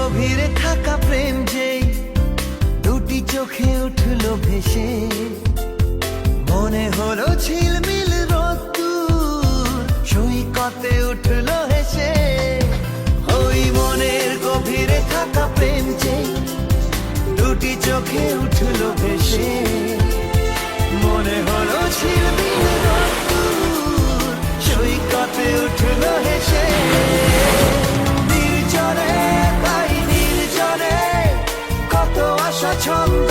গভীরে থাকা প্রেম যেই দুটি চোখে উঠলো ভেসে, মনে হলো ঝিলমিল রোদ্দুর সৈকতে উঠলো হেসে। ওই মনের গভীরে থাকা প্রেম যেই দুটি চোখে উঠলো ভেসে, মনে হলো ঝিলমিল রোদ্দুর সৈকতে উঠলো হেসে। নির্জনে তাই নির্জনে কত আশা ছন্দ